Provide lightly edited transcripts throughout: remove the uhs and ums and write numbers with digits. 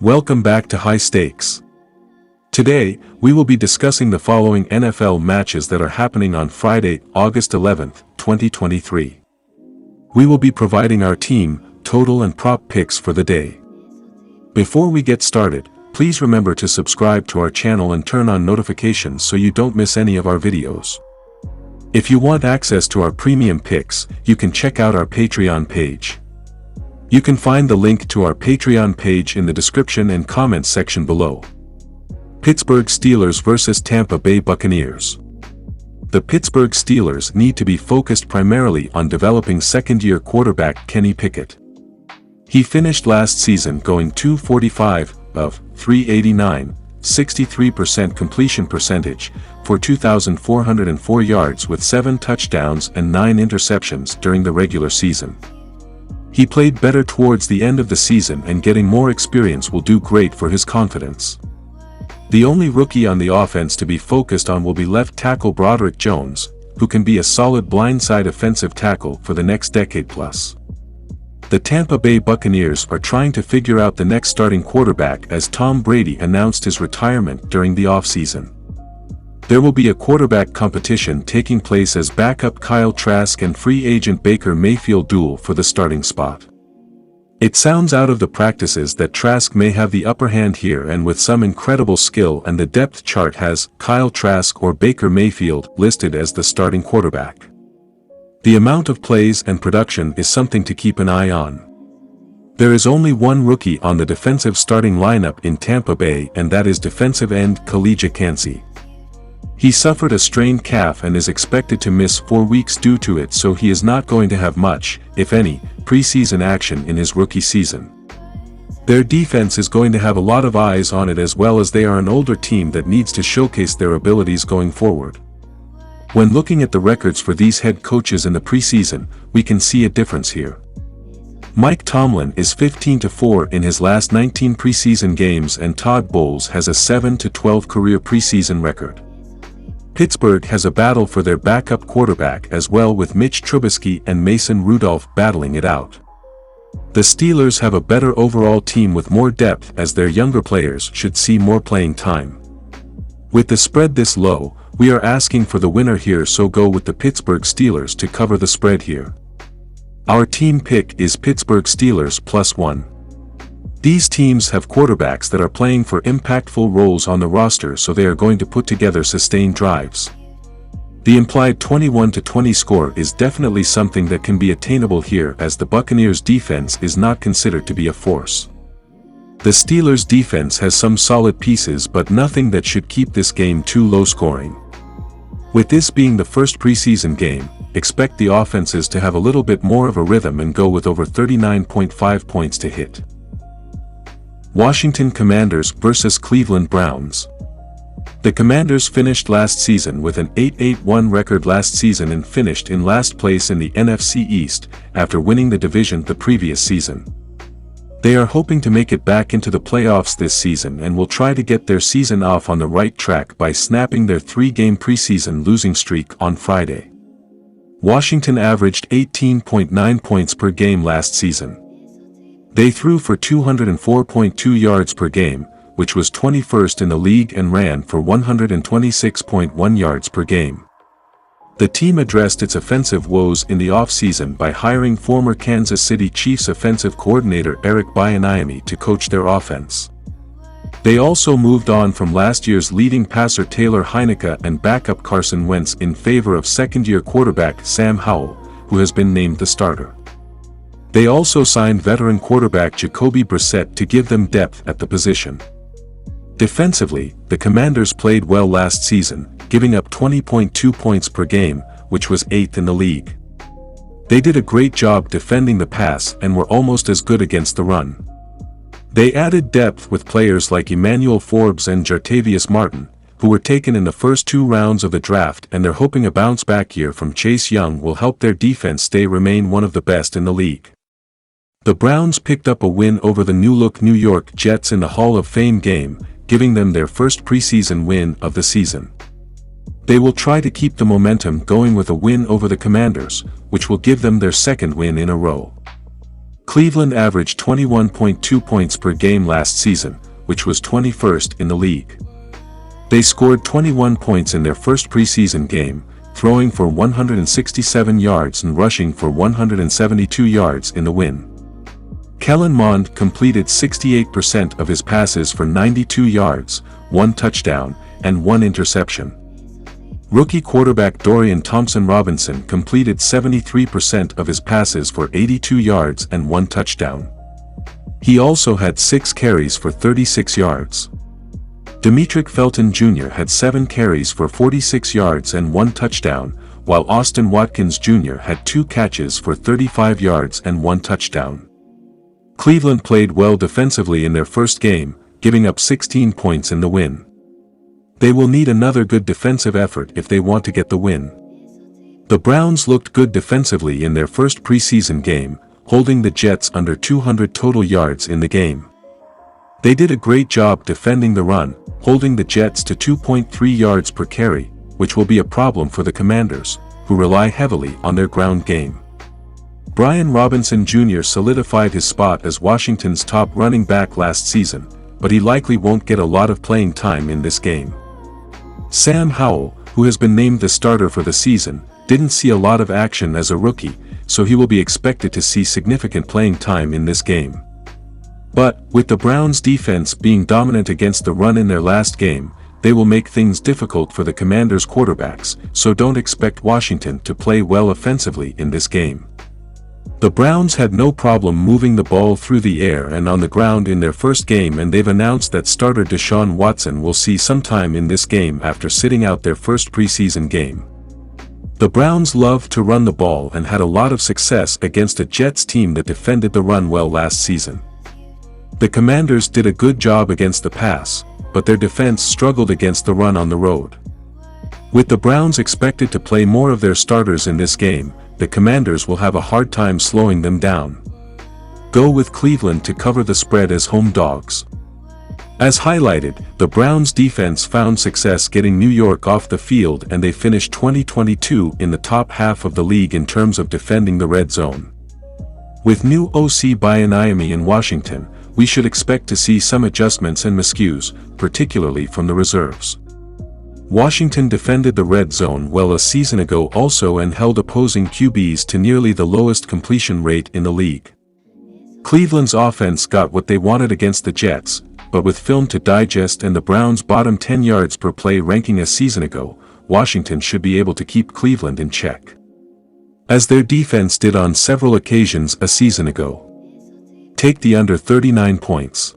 Welcome back to High Stakes. Today, we will be discussing the following NFL matches that are happening on Friday, August 11th, 2023. We will be providing our team, total and prop picks for the day. Before we get started, please remember to subscribe to our channel and turn on notifications so you don't miss any of our videos. If you want access to our premium picks, you can check out our Patreon page. You can find the link to our Patreon page in the description and comments section below. Pittsburgh Steelers vs. Tampa Bay Buccaneers. The Pittsburgh Steelers need to be focused primarily on developing second-year quarterback Kenny Pickett. He finished last season going 245 of 389, 63% completion percentage, for 2,404 yards with 7 touchdowns and 9 interceptions during the regular season. He played better towards the end of the season, and getting more experience will do great for his confidence. The only rookie on the offense to be focused on will be left tackle Broderick Jones, who can be a solid blindside offensive tackle for the next decade plus. The Tampa Bay Buccaneers are trying to figure out the next starting quarterback as Tom Brady announced his retirement during the offseason. There will be a quarterback competition taking place as backup Kyle Trask and free agent Baker Mayfield duel for the starting spot. It sounds out of the practices that Trask may have the upper hand here, and with some incredible skill, and the depth chart has Kyle Trask or Baker Mayfield listed as the starting quarterback. The amount of plays and production is something to keep an eye on. There is only one rookie on the defensive starting lineup in Tampa Bay, and that is defensive end Khalil Kancey. He suffered a strained calf and is expected to miss 4 weeks due to it, so he is not going to have much, if any, preseason action in his rookie season. Their defense is going to have a lot of eyes on it, as well as they are an older team that needs to showcase their abilities going forward. When looking at the records for these head coaches in the preseason, we can see a difference here. Mike Tomlin is 15-4 in his last 19 preseason games, and Todd Bowles has a 7-12 career preseason record. Pittsburgh has a battle for their backup quarterback as well, with Mitch Trubisky and Mason Rudolph battling it out. The Steelers have a better overall team with more depth, as their younger players should see more playing time. With the spread this low, we are asking for the winner here, so go with the Pittsburgh Steelers to cover the spread here. Our team pick is Pittsburgh Steelers +1. These teams have quarterbacks that are playing for impactful roles on the roster, so they are going to put together sustained drives. The implied 21-20 score is definitely something that can be attainable here, as the Buccaneers defense is not considered to be a force. The Steelers defense has some solid pieces, but nothing that should keep this game too low scoring. With this being the first preseason game, expect the offenses to have a little bit more of a rhythm and go with over 39.5 points to hit. Washington Commanders vs. Cleveland Browns. The Commanders finished last season with an 8-8-1 record last season and finished in last place in the NFC East after winning the division the previous season. They are hoping to make it back into the playoffs this season and will try to get their season off on the right track by snapping their 3-game preseason losing streak on Friday. Washington averaged 18.9 points per game last season. They threw for 204.2 yards per game, which was 21st in the league, and ran for 126.1 yards per game. The team addressed its offensive woes in the offseason by hiring former Kansas City Chiefs offensive coordinator Eric Bieniemy to coach their offense. They also moved on from last year's leading passer Taylor Heinicke and backup Carson Wentz in favor of second-year quarterback Sam Howell, who has been named the starter. They also signed veteran quarterback Jacoby Brissett to give them depth at the position. Defensively, the Commanders played well last season, giving up 20.2 points per game, which was 8th in the league. They did a great job defending the pass and were almost as good against the run. They added depth with players like Emmanuel Forbes and Jartavius Martin, who were taken in the first 2 rounds of the draft, and they're hoping a bounce-back year from Chase Young will help their defense remain one of the best in the league. The Browns picked up a win over the new-look New York Jets in the Hall of Fame game, giving them their first preseason win of the season. They will try to keep the momentum going with a win over the Commanders, which will give them their second win in a row. Cleveland averaged 21.2 points per game last season, which was 21st in the league. They scored 21 points in their first preseason game, throwing for 167 yards and rushing for 172 yards in the win. Kellen Mond completed 68% of his passes for 92 yards, 1 touchdown, and 1 interception. Rookie quarterback Dorian Thompson-Robinson completed 73% of his passes for 82 yards and 1 touchdown. He also had 6 carries for 36 yards. Demetric Felton Jr. had 7 carries for 46 yards and 1 touchdown, while Austin Watkins Jr. had 2 catches for 35 yards and 1 touchdown. Cleveland played well defensively in their first game, giving up 16 points in the win. They will need another good defensive effort if they want to get the win. The Browns looked good defensively in their first preseason game, holding the Jets under 200 total yards in the game. They did a great job defending the run, holding the Jets to 2.3 yards per carry, which will be a problem for the Commanders, who rely heavily on their ground game. Brian Robinson Jr. solidified his spot as Washington's top running back last season, but he likely won't get a lot of playing time in this game. Sam Howell, who has been named the starter for the season, didn't see a lot of action as a rookie, so he will be expected to see significant playing time in this game. But, with the Browns' defense being dominant against the run in their last game, they will make things difficult for the Commanders' quarterbacks, so don't expect Washington to play well offensively in this game. The Browns had no problem moving the ball through the air and on the ground in their first game, and they've announced that starter Deshaun Watson will see some time in this game after sitting out their first preseason game. The Browns love to run the ball and had a lot of success against a Jets team that defended the run well last season. The Commanders did a good job against the pass, but their defense struggled against the run on the road. With the Browns expected to play more of their starters in this game, the Commanders will have a hard time slowing them down. Go with Cleveland to cover the spread as home dogs. As highlighted, the Browns' defense found success getting New York off the field, and they finished 2022 in the top half of the league in terms of defending the red zone. With new OC Bieniemy in Washington, we should expect to see some adjustments and miscues, particularly from the reserves. Washington defended the red zone well a season ago also and held opposing QBs to nearly the lowest completion rate in the league. Cleveland's offense got what they wanted against the Jets, but with film to digest and the Browns' bottom 10 yards per play ranking a season ago, Washington should be able to keep Cleveland in check, as their defense did on several occasions a season ago. Take the under 39 points.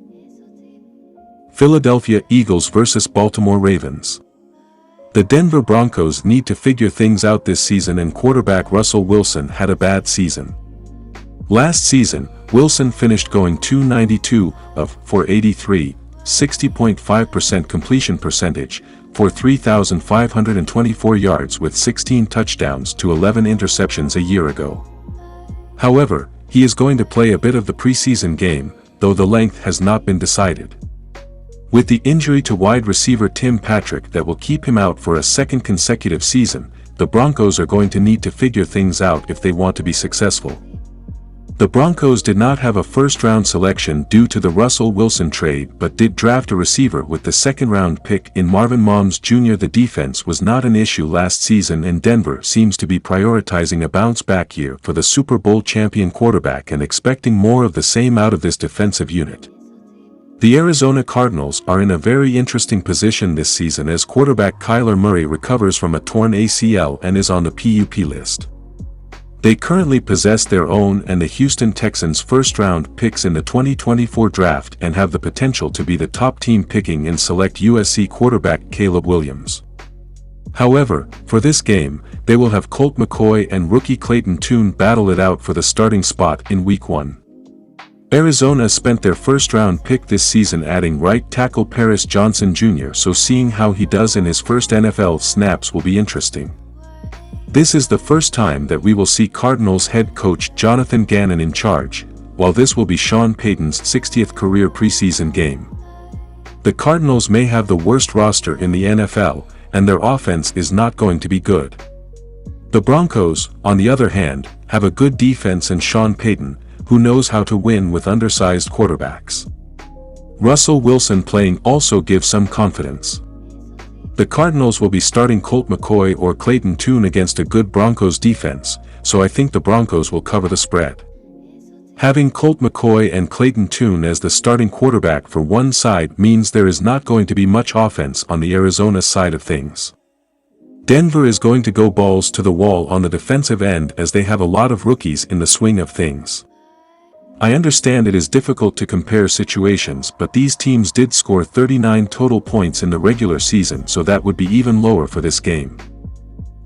Philadelphia Eagles vs. Baltimore Ravens. The Denver Broncos need to figure things out this season, and quarterback Russell Wilson had a bad season. Last season, Wilson finished going 292 of 483, 60.5% completion percentage, for 3,524 yards with 16 touchdowns to 11 interceptions a year ago. However, he is going to play a bit of the preseason game, though the length has not been decided. With the injury to wide receiver Tim Patrick that will keep him out for a second consecutive season, the Broncos are going to need to figure things out if they want to be successful. The Broncos did not have a first-round selection due to the Russell Wilson trade, but did draft a receiver with the second-round pick in Marvin Mims Jr. The defense was not an issue last season, and Denver seems to be prioritizing a bounce-back year for the Super Bowl champion quarterback and expecting more of the same out of this defensive unit. The Arizona Cardinals are in a very interesting position this season as quarterback Kyler Murray recovers from a torn ACL and is on the PUP list. They currently possess their own and the Houston Texans' first-round picks in the 2024 draft and have the potential to be the top team picking and select USC quarterback Caleb Williams. However, for this game, they will have Colt McCoy and rookie Clayton Tune battle it out for the starting spot in Week 1. Arizona spent their first-round pick this season adding right tackle Paris Johnson Jr., so seeing how he does in his first NFL snaps will be interesting. This is the first time that we will see Cardinals head coach Jonathan Gannon in charge, while this will be Sean Payton's 60th career preseason game. The Cardinals may have the worst roster in the NFL, and their offense is not going to be good. The Broncos, on the other hand, have a good defense and Sean Payton, who knows how to win with undersized quarterbacks. Russell Wilson playing also gives some confidence. The Cardinals will be starting Colt McCoy or Clayton Tune against a good Broncos defense, so I think the Broncos will cover the spread. Having Colt McCoy and Clayton Tune as the starting quarterback for one side means there is not going to be much offense on the Arizona side of things. Denver is going to go balls to the wall on the defensive end as they have a lot of rookies in the swing of things. I understand it is difficult to compare situations, but these teams did score 39 total points in the regular season, so that would be even lower for this game.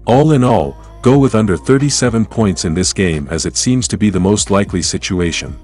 All in all, go with under 37 points in this game as it seems to be the most likely situation.